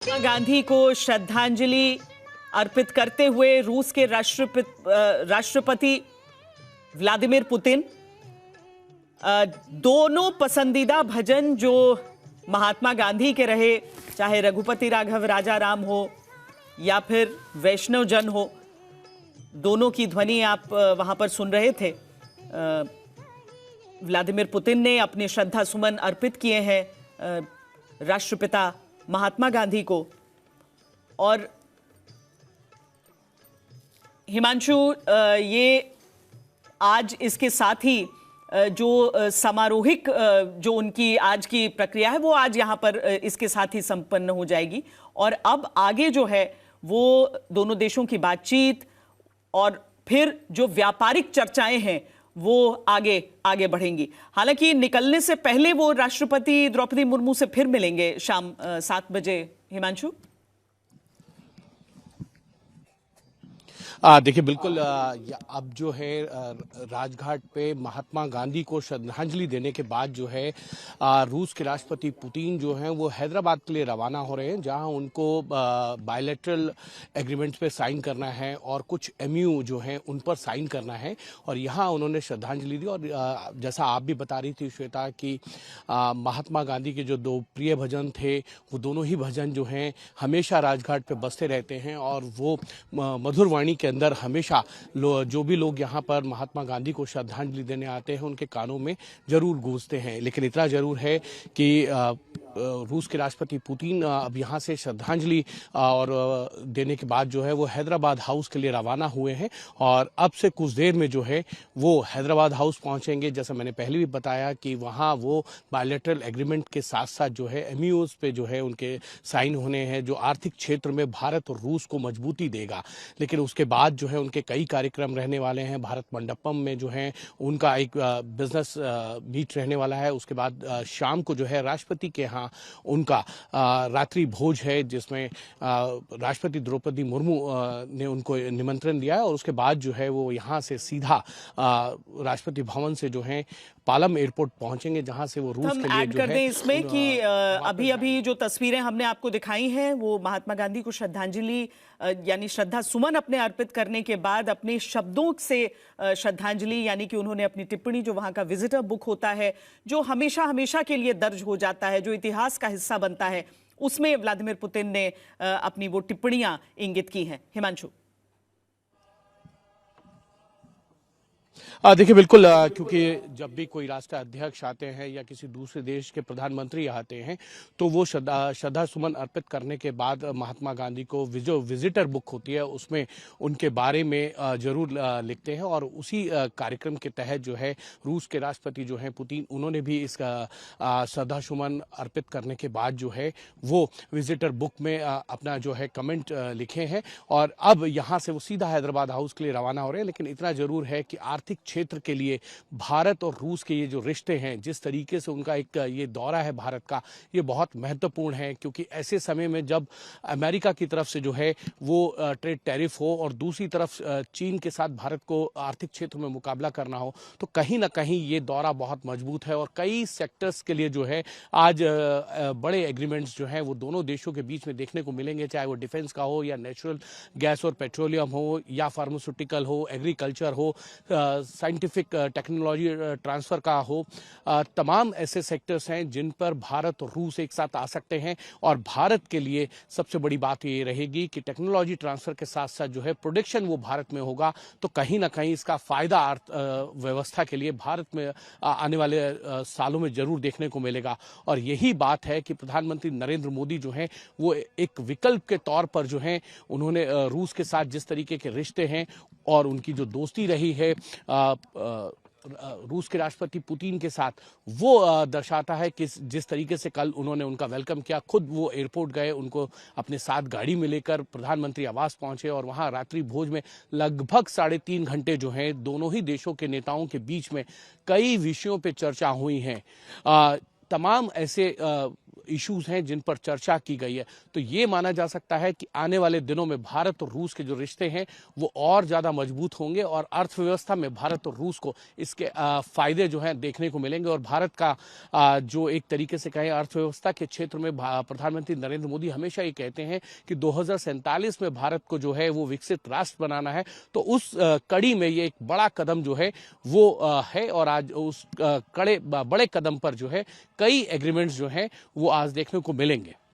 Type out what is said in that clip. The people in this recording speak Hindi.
महात्मा गांधी को श्रद्धांजलि अर्पित करते हुए रूस के राष्ट्रपति व्लादिमीर पुतिन दोनों पसंदीदा भजन जो महात्मा गांधी के रहे, चाहे रघुपति राघव राजा राम हो या फिर वैष्णव जन हो, दोनों की ध्वनि आप वहां पर सुन रहे थे। व्लादिमीर पुतिन ने अपने श्रद्धा सुमन अर्पित किए हैं राष्ट्रपिता महात्मा गांधी को। और हिमांशु, ये आज इसके साथ ही जो समारोहिक जो उनकी आज की प्रक्रिया है वो आज यहाँ पर इसके साथ ही संपन्न हो जाएगी। और अब आगे जो है वो दोनों देशों की बातचीत और फिर जो व्यापारिक चर्चाएं हैं वो आगे बढ़ेंगी। हालांकि निकलने से पहले वो राष्ट्रपति द्रौपदी मुर्मू से फिर मिलेंगे शाम 7 बजे। हिमांशु, देखिए बिल्कुल, अब जो है राजघाट पे महात्मा गांधी को श्रद्धांजलि देने के बाद जो है रूस के राष्ट्रपति पुतिन जो हैं वो हैदराबाद के लिए रवाना हो रहे हैं, जहां उनको बायलैटरल एग्रीमेंट्स पे साइन करना है और कुछ एमयू जो हैं उन पर साइन करना है। और यहां उन्होंने श्रद्धांजलि दी। और जैसा आप भी बता रही थी श्वेता कि महात्मा गांधी के जो दो प्रिय भजन थे वो दोनों ही भजन जो हैं हमेशा राजघाट पे बजते रहते हैं और वो मधुर वाणी के अंदर हमेशा जो भी लोग यहाँ पर महात्मा गांधी को श्रद्धांजलि देने आते हैं उनके कानों में जरूर गूंजते हैं। लेकिन इतना जरूर है कि रूस के राष्ट्रपति पुतिन अब यहाँ से श्रद्धांजलि और देने के बाद जो है वो हैदराबाद हाउस के लिए रवाना हुए हैं। और अब से कुछ देर में जो है वो हैदराबाद हाउस पहुंचेंगे। जैसा मैंने पहले भी बताया कि वहाँ वो बायलैटरल एग्रीमेंट के साथ साथ जो है एमयूज पे जो है उनके साइन होने हैं, जो आर्थिक क्षेत्र में भारत और रूस को मजबूती देगा। लेकिन उसके बाद जो है उनके कई कार्यक्रम रहने वाले हैं। भारत मंडपम में जो है उनका एक बिजनेस मीट रहने वाला है। उसके बाद शाम को जो है राष्ट्रपति के यहाँ उनका रात्रि भोज है, जिसमें राष्ट्रपति द्रौपदी मुर्मू ने उनको निमंत्रण दिया है। और उसके बाद जो है वो यहाँ से सीधा राष्ट्रपति भवन से जो है पालम एयरपोर्ट पहुंचेंगे, जहां से वो रूस के लिए जो है इसमें कि अभी जो तस्वीरें हमने आपको दिखाई हैं वो महात्मा गांधी को श्रद्धांजलि यानी श्रद्धा सुमन अपने अर्पित करने के बाद अपने शब्दों से श्रद्धांजलि यानी कि उन्होंने अपनी टिप्पणी, जो वहां का विजिटर बुक होता है जो हमेशा हमेशा के लिए दर्ज हो जाता है, जो इतिहास का हिस्सा बनता है, उसमें व्लादिमीर पुतिन ने अपनी वो टिप्पणियां इंगित की हैं। हिमांशु, देखिए बिल्कुल, क्योंकि जब भी कोई राष्ट्र अध्यक्ष आते हैं या किसी दूसरे देश के प्रधानमंत्री आते हैं तो वो श्रद्धा सुमन अर्पित करने के बाद महात्मा गांधी को जो विजिटर बुक होती है उसमें उनके बारे में जरूर लिखते हैं। और उसी कार्यक्रम के तहत जो है रूस के राष्ट्रपति जो हैं पुतिन, उन्होंने भी इस श्रद्धा सुमन अर्पित करने के बाद जो है वो विजिटर बुक में अपना जो है कमेंट लिखे हैं। और अब यहाँ से वो सीधा हैदराबाद हाउस के लिए रवाना हो रहे हैं। लेकिन इतना जरूर है कि आर्थिक क्षेत्र के लिए भारत और रूस के ये जो रिश्ते हैं, जिस तरीके से उनका एक ये दौरा है भारत का, ये बहुत महत्वपूर्ण है। क्योंकि ऐसे समय में जब अमेरिका की तरफ से जो है वो ट्रेड टैरिफ हो और दूसरी तरफ चीन के साथ भारत को आर्थिक क्षेत्र में मुकाबला करना हो, तो कहीं ना कहीं ये दौरा बहुत मजबूत है। और कई सेक्टर्स के लिए जो है आज बड़े एग्रीमेंट्स जो हैं वो दोनों देशों के बीच में देखने को मिलेंगे, चाहे वो डिफेंस का हो या नेचुरल गैस और पेट्रोलियम हो या फार्मास्यूटिकल हो, एग्रीकल्चर हो, साइंटिफिक टेक्नोलॉजी ट्रांसफर का हो। तमाम ऐसे सेक्टर्स हैं जिन पर भारत और रूस एक साथ आ सकते हैं। और भारत के लिए सबसे बड़ी बात ये रहेगी कि टेक्नोलॉजी ट्रांसफर के साथ साथ जो है प्रोडक्शन वो भारत में होगा, तो कहीं ना कहीं इसका फायदा व्यवस्था के लिए भारत में आने वाले सालों में जरूर देखने को मिलेगा। और यही बात है कि प्रधानमंत्री नरेंद्र मोदी जो हैं वो एक विकल्प के तौर पर जो हैं उन्होंने रूस के साथ जिस तरीके के रिश्ते हैं और उनकी जो दोस्ती रही है रूस के राष्ट्रपति पुतिन के साथ, वो दर्शाता है कि जिस तरीके से कल उन्होंने उनका वेलकम किया, खुद वो एयरपोर्ट गए, उनको अपने साथ गाड़ी में लेकर प्रधानमंत्री आवास पहुंचे और वहां रात्रि भोज में लगभग 3.5 घंटे जो है दोनों ही देशों के नेताओं के बीच में कई विषयों पे चर्चा हुई है। तमाम ऐसे इश्यूज हैं जिन पर चर्चा की गई है। तो ये माना जा सकता है कि आने वाले दिनों में भारत और रूस के जो रिश्ते हैं वो और ज़्यादा मजबूत होंगे और अर्थव्यवस्था में भारत और रूस को इसके फायदे जो हैं देखने को मिलेंगे। और भारत का जो एक तरीके से कहें अर्थव्यवस्था के क्षेत्र में प्रधानमंत्री नरेंद्र मोदी हमेशा ये कहते हैं कि 2047 में भारत को जो है वो विकसित राष्ट्र बनाना है। तो उस कड़ी में ये एक बड़ा कदम जो है वो है और आज उस बड़े कदम पर जो है कई एग्रीमेंट्स जो हैं वो आज देखने को मिलेंगे।